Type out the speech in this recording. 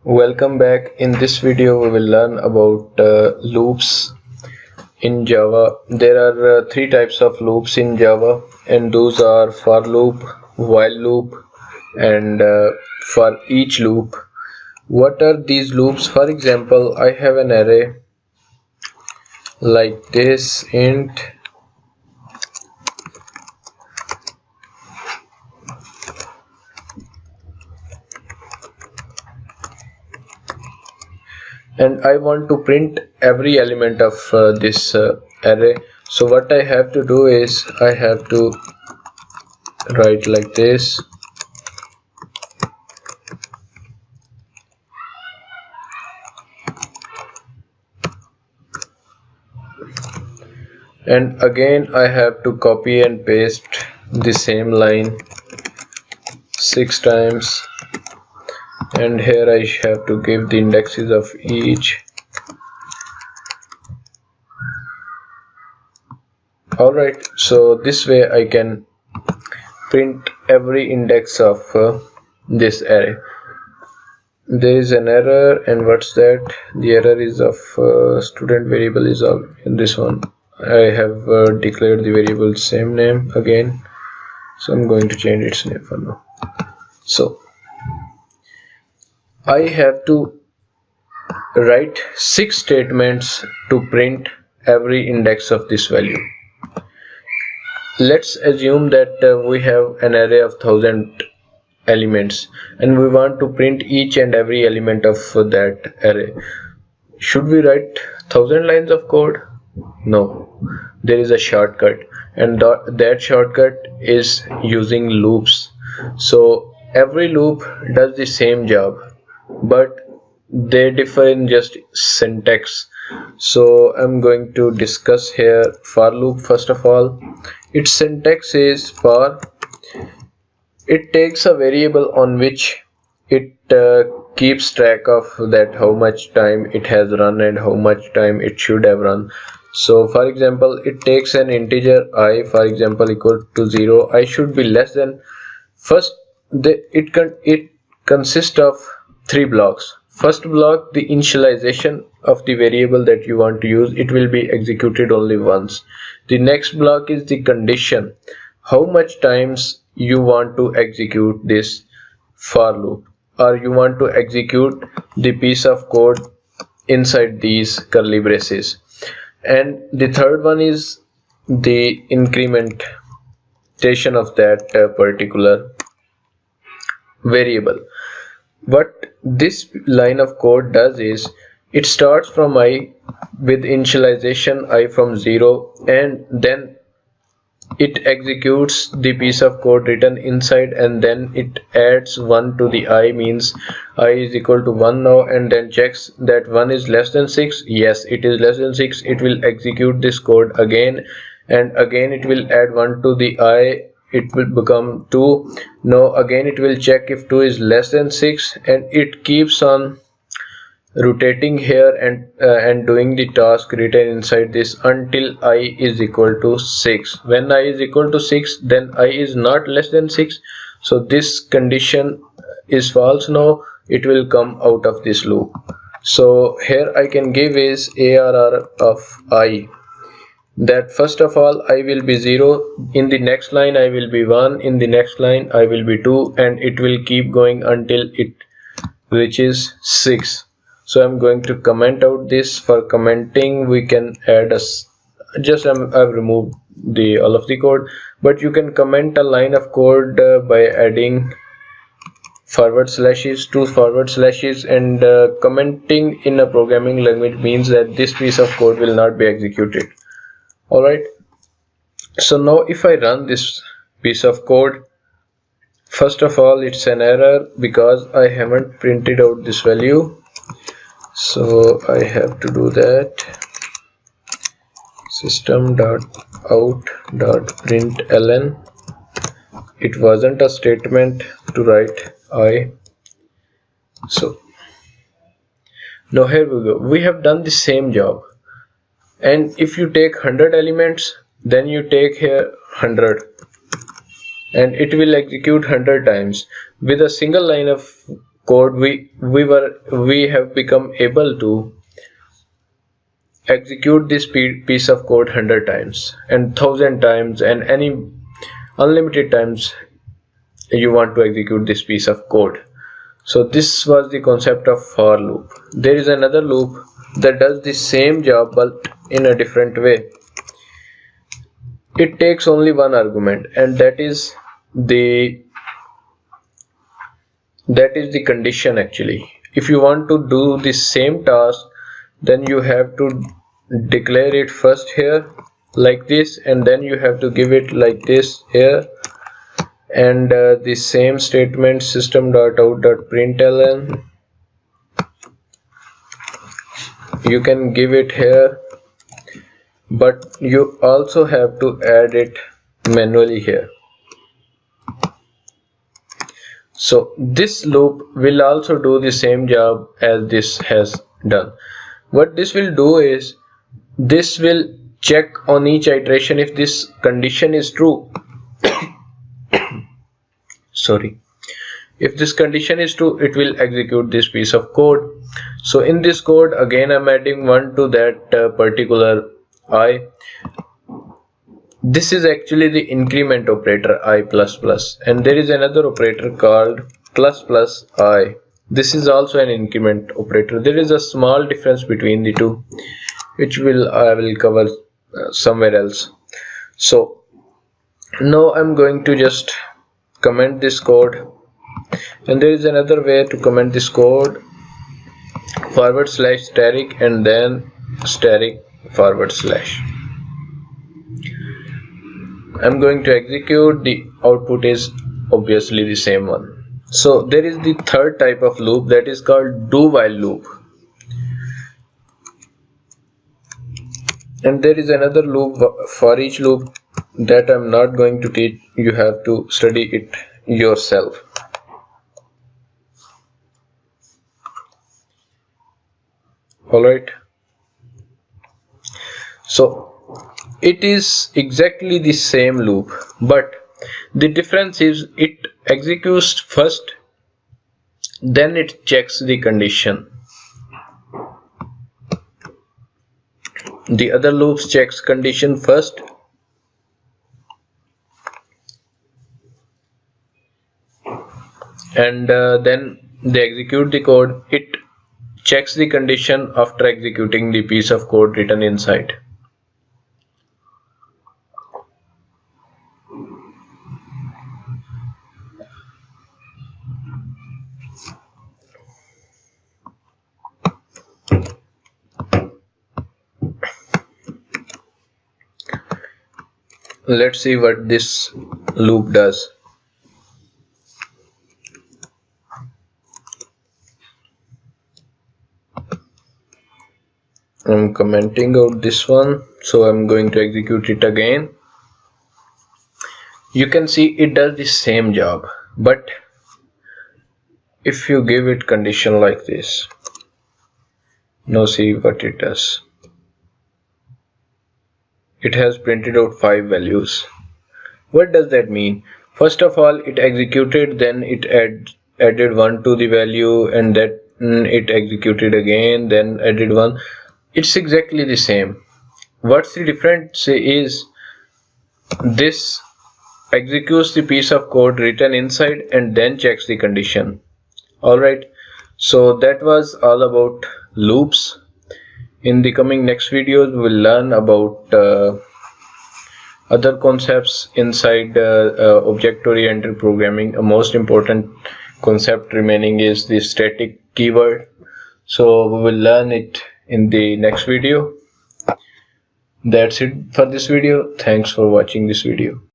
Welcome back. In this video we will learn about loops in Java. There are three types of loops in Java, and those are for loop, while loop, and for each loop. What are these loops? For example, I have an array like this int and I want to print every element of this array. So what I have to do is I have to write like this, and again I have to copy and paste the same line 6 times, and here I have to give the indexes of each. Alright, so this way I can print every index of this array. There is an error, and what's that? The error is of student variable is all in this one. I have declared the variable same name again, so I'm going to change its name for now. So I have to write 6 statements to print every index of this value. Let's assume that we have an array of 1000 elements and we want to print each and every element of that array. Should we write 1000 lines of code? No, there is a shortcut, and that shortcut is using loops. So every loop does the same job, but they differ in just syntax. So I'm going to discuss here for loop. First of all, its syntax is for it takes a variable on which it keeps track of that how much time it has run and how much time it should have run. So for example, it takes an integer I, for example, equal to 0. I should be less than. First, it consists of 3 blocks. First block, the initialization of the variable that you want to use. It will be executed only once. The next block is the condition, how much times you want to execute this for loop, or you want to execute the piece of code inside these curly braces. And the third one is the incrementation of that particular variable. What this line of code does is it starts from I with initialization I from 0, and then it executes the piece of code written inside, and then it adds 1 to the I, means I is equal to 1 now, and then checks that 1 is less than 6. Yes, it is less than 6. It will execute this code again, and again it will add 1 to the I. It will become 2. Now again it will check if 2 is less than 6, and it keeps on rotating here and doing the task written inside this until I is equal to 6. When I is equal to 6, then I is not less than 6. So this condition is false. Now it will come out of this loop. So here I can give is ARR of I, that first of all I will be 0, in the next line I will be 1, in the next line I will be 2, and it will keep going until it reaches 6. So I'm going to comment out this. For commenting, we can add a I've removed the all of the code, but you can comment a line of code by adding forward slashes, 2 forward slashes, and commenting in a programming language means that this piece of code will not be executed. Alright, so now if I run this piece of code, first of all it's an error because I haven't printed out this value. So I have to do that, system.out.println. It wasn't a statement to write I. So now here we go, we have done the same job. And if you take 100 elements, then you take here 100, and it will execute 100 times with a single line of code, we have become able to execute this piece of code 100 times and 1000 times and any unlimited times you want to execute this piece of code. So this was the concept of for loop. There is another loop that does the same job but in a different way. It takes only one argument, and that is the condition. Actually, if you want to do the same task, then you have to declare it first here like this, and then you have to give it like this here, and the same statement system.out.println you can give it here, but you also have to add it manually here. So this loop will also do the same job as this has done. What this will do is this will check on each iteration if this condition is true. Sorry. If this condition is true, it will execute this piece of code. So in this code, again I'm adding 1 to that particular I. This is actually the increment operator I plus plus, and there is another operator called plus plus I. This is also an increment operator. There is a small difference between the two, which I will cover somewhere else. So now I'm going to just comment this code, and there is another way to comment this code: / static and then static /. I'm going to execute. The output is obviously the same one. So there is the third type of loop that is called do while loop, and there is another loop for each loop that I'm not going to teach. You have to study it yourself. Alright, so it is exactly the same loop, but the difference is it executes first, then it checks the condition. The other loops checks condition first and then they execute the code. It checks the condition after executing the piece of code written inside. Let's see what this loop does. I'm commenting out this one, so I'm going to execute it again. You can see it does the same job, but if you give it condition like this, now see what it does. It has printed out 5 values. What does that mean? First of all, it executed, then it added 1 to the value, and that it executed again, then added 1. It's exactly the same. What's the difference is this executes the piece of code written inside and then checks the condition. Alright, so that was all about loops. In the coming next videos, we will learn about other concepts inside object-oriented programming. A most important concept remaining is the static keyword. So we will learn it in the next video. That's it for this video. Thanks for watching this video.